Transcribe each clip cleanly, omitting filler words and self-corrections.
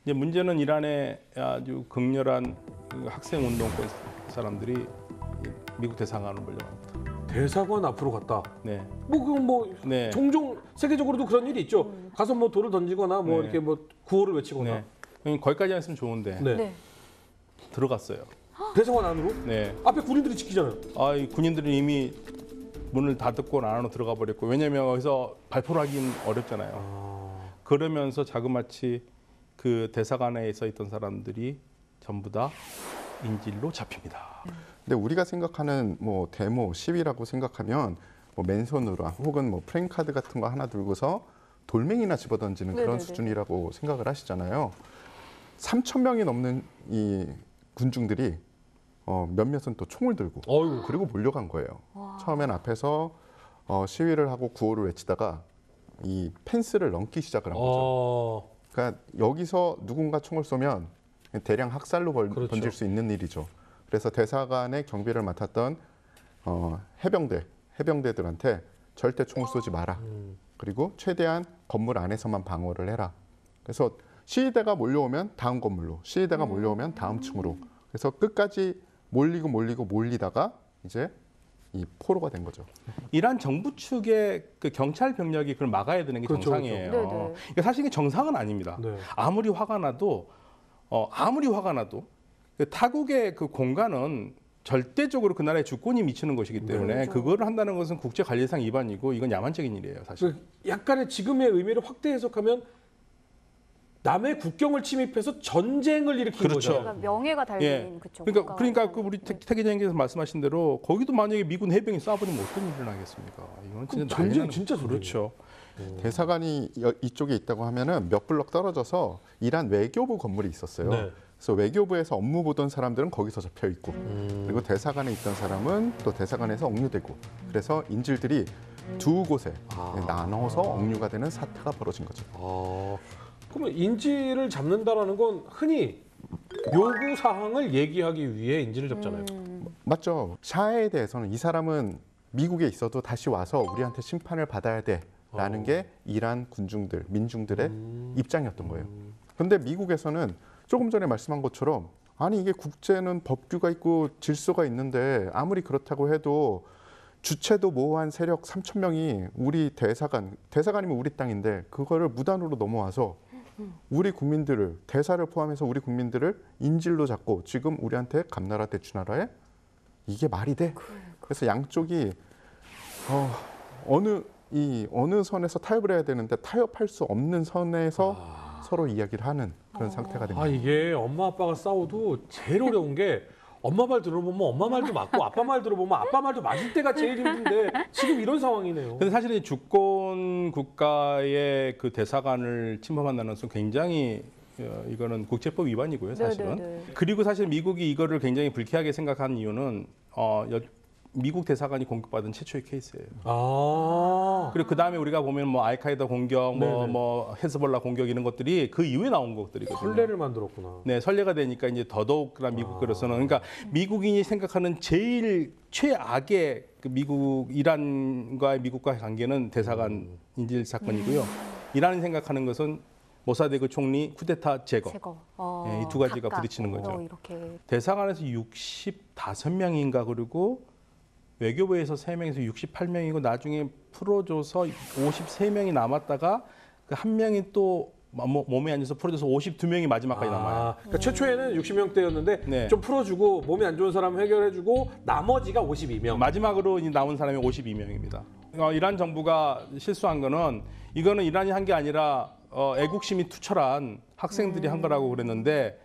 이제 문제는 이란의 아주 극렬한 그 학생 운동권 사람들이 미국 대사관을 몰려갑니다. 대사관 앞으로 갔다. 네. 뭐 그건 뭐 네. 종종 세계적으로도 그런 일이 있죠. 가서 뭐 돌을 던지거나 뭐 네. 이렇게 뭐 구호를 외치거나. 네. 거기까지 했으면 좋은데 네. 네. 들어갔어요. 대사관 안으로? 네. 앞에 군인들이 지키잖아요. 이 군인들이 이미 문을 닫고 안으로 들어가 버렸고, 왜냐면 여기서 발표를 하기는 어렵잖아요. 그러면서 자그마치 그 대사관에 서 있던 사람들이 전부 다 인질로 잡힙니다. 근데 우리가 생각하는 뭐 데모, 시위라고 생각하면 뭐 맨손으로 혹은 뭐 프레임카드 같은 거 하나 들고서 돌멩이나 집어던지는 그런 네네네. 수준이라고 생각을 하시잖아요. 3,000명이 넘는 이 군중들이 몇몇은 또 총을 들고 어이구. 그리고 몰려간 거예요. 처음엔 앞에서 시위를 하고 구호를 외치다가 이 펜스를 넘기 시작을 한 거죠. 그러니까 여기서 누군가 총을 쏘면 대량 학살로 그렇죠. 번질 수 있는 일이죠. 그래서 대사관의 경비를 맡았던 해병대들한테 절대 총을 쏘지 마라. 그리고 최대한 건물 안에서만 방어를 해라. 그래서 시위대가 몰려오면 다음 건물로, 시위대가 몰려오면 다음 층으로. 그래서 끝까지 몰리다가 이제 이 포로가 된 거죠. 이란 정부 측의 그 경찰 병력이 그걸 막아야 되는 게 그렇죠, 정상이에요. 그렇죠. 네네. 그러니까 사실 이게 정상은 아닙니다. 네. 아무리 화가 나도 그 타국의 그 공간은 절대적으로 그 나라의 주권이 미치는 것이기 때문에 그렇죠. 그거를 한다는 것은 국제 관리상 위반이고 이건 야만적인 일이에요, 사실. 그 약간의 지금의 의미를 확대 해석하면 남의 국경을 침입해서 전쟁을 일으킨 그렇죠. 거죠. 그러니까 명예가 달린 그쪽. 그러니까 그 우리 태기장님께서 말씀하신 대로 거기도 만약에 미군 해병이 쏴버리면 어떤 일이 일어나겠습니까? 이건 진짜 난리 전쟁 나는 진짜 거죠. 그렇죠. 대사관이 이쪽에 있다고 하면은 몇 블럭 떨어져서 이란 외교부 건물이 있었어요. 네. 그래서 외교부에서 업무 보던 사람들은 거기서 잡혀 있고, 그리고 대사관에 있던 사람은 또 대사관에서 억류되고, 그래서 인질들이 두 곳에 나눠서 억류가 되는 사태가 벌어진 거죠. 그러면 인질을 잡는다라는 건 흔히 요구 사항을 얘기하기 위해 인질을 잡잖아요. 맞죠. 샤에 대해서는 이 사람은 미국에 있어도 다시 와서 우리한테 심판을 받아야 돼라는 게 이란 군중들, 민중들의 입장이었던 거예요. 그런데 미국에서는 조금 전에 말씀한 것처럼 아니 이게 국제는 법규가 있고 질서가 있는데 아무리 그렇다고 해도 주체도 모호한 세력 3,000명이 우리 대사관이면 우리 땅인데 그거를 무단으로 넘어와서 우리 국민들을, 대사를 포함해서 우리 국민들을 인질로 잡고 지금 우리한테 감나라 대추나라에 이게 말이 돼? 그래서 양쪽이 어느 선에서 타협을 해야 되는데 타협할 수 없는 선에서 서로 이야기를 하는 그런 상태가 됩니다. 이게 엄마 아빠가 싸워도 제일 어려운 게 엄마 말 들어보면 엄마 말도 맞고 아빠 말 들어보면 아빠 말도 맞을 때가 제일 힘든데 지금 이런 상황이네요. 근데 사실 이 주권 국가의 그 대사관을 침범한다는 것은 굉장히 이거는 국제법 위반이고요, 사실은. 네네네. 그리고 사실 미국이 이거를 굉장히 불쾌하게 생각한 이유는 미국 대사관이 공격받은 최초의 케이스예요. 그리고 그 다음에 우리가 보면 뭐 알카에다 공격, 뭐 헤즈볼라 공격 이런 것들이 그 이후에 나온 것들이거든요. 선례를 만들었구나. 네, 선례가 되니까 이제 더더욱 그런 미국으로서는 그러니까 미국인이 생각하는 제일 최악의 그 이란과의 미국과의 관계는 대사관 인질 사건이고요. 이란이 생각하는 것은 모사데그 총리 쿠데타 제거. 네, 이 두 가지가 부딪히는 거죠. 이렇게. 대사관에서 65명인가 그리고 외교부에서 3명에서 68명이고 나중에 풀어줘서 53명이 남았다가 그 한 명이 또 몸에 안 좋아서 풀어줘서 52명이 마지막까지 남아요. 그러니까 최초에는 60명대였는데 네. 좀 풀어주고 몸이 안 좋은 사람 해결해주고 나머지가 52명. 마지막으로 이제 나온 사람이 52명입니다. 이란 정부가 실수한 거는 이거는 이란이 한 게 아니라 애국심이 투철한 학생들이 한 거라고 그랬는데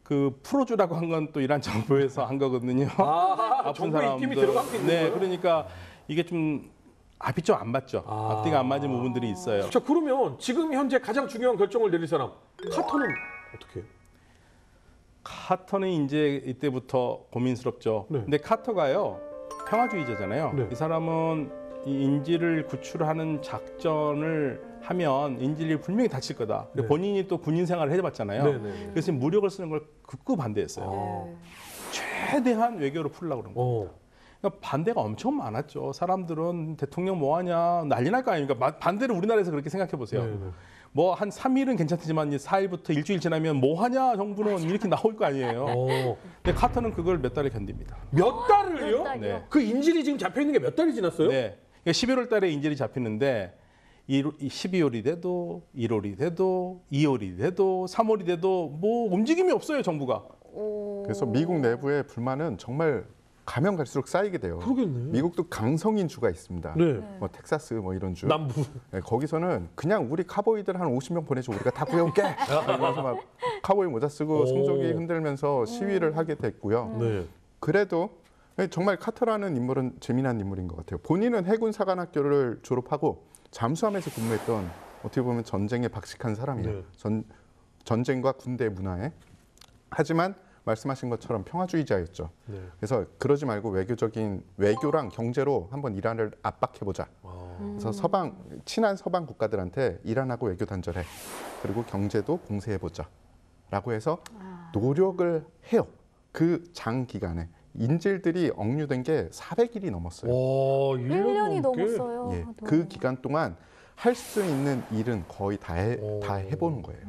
그 풀어주라고 한 건 또 이란 정부에서 한 거거든요. 아픈 정부의 입김이 들어간 게 있는 네, 거예요? 그러니까 이게 좀 앞이 좀 안 맞죠. 앞뒤가 안 맞은 부분들이 있어요. 자, 그러면 지금 현재 가장 중요한 결정을 내릴 사람 카터는 어떻게 해요? 카터는 이제 이때부터 고민스럽죠. 네. 근데 카터가요 평화주의자잖아요. 네. 이 사람은 이 인질을 구출하는 작전을 하면 인질이 분명히 다칠 거다. 네. 본인이 또 군인 생활을 해봤잖아요. 네네. 그래서 무력을 쓰는 걸 극구 반대했어요. 최대한 외교로 풀려고 그런 거예요. 그러니까 반대가 엄청 많았죠. 사람들은 대통령 뭐하냐 난리 날 거 아닙니까? 반대를 우리나라에서 그렇게 생각해 보세요. 네네. 뭐 한 3일은 괜찮지만 4일부터 일주일 지나면 뭐 하냐 정부는 이렇게 나올 거 아니에요. 근데 카터는 그걸 몇 달을 견딥니다. 몇 달을요? 몇 달이요? 네. 그 인질이 지금 잡혀 있는 게 몇 달이 지났어요? 네. 그러니까 11월 달에 인질이 잡히는데 12월이 돼도 1월이 돼도 2월이 돼도 3월이 돼도 뭐 움직임이 없어요, 정부가. 그래서 미국 내부의 불만은 정말 가면 갈수록 쌓이게 돼요. 그러겠네. 미국도 강성인 주가 있습니다. 네. 뭐 텍사스 뭐 이런 주. 남부. 네, 거기서는 그냥 우리 카보이들 한 50명 보내줘 우리가 다 구해올게. 그래서 막 카보이 모자 쓰고 오. 성조기 흔들면서 시위를 하게 됐고요. 네. 그래도 정말 카터라는 인물은 재미난 인물인 것 같아요. 본인은 해군 사관학교를 졸업하고 잠수함에서 근무했던 어떻게 보면 전쟁에 박식한 사람이에요. 네. 전쟁과 군대 문화에. 하지만 말씀하신 것처럼 평화주의자였죠. 네. 그래서 그러지 말고 외교랑 경제로 한번 이란을 압박해보자. 그래서 친한 서방 국가들한테 이란하고 외교 단절해. 그리고 경제도 공세해보자. 라고 해서 노력을 해요. 그 장기간에. 인질들이 억류된 게 400일이 넘었어요. 와, 1년이 넘게? 넘었어요. 예, 네. 그 기간 동안 할 수 있는 일은 거의 다 해보는 거예요.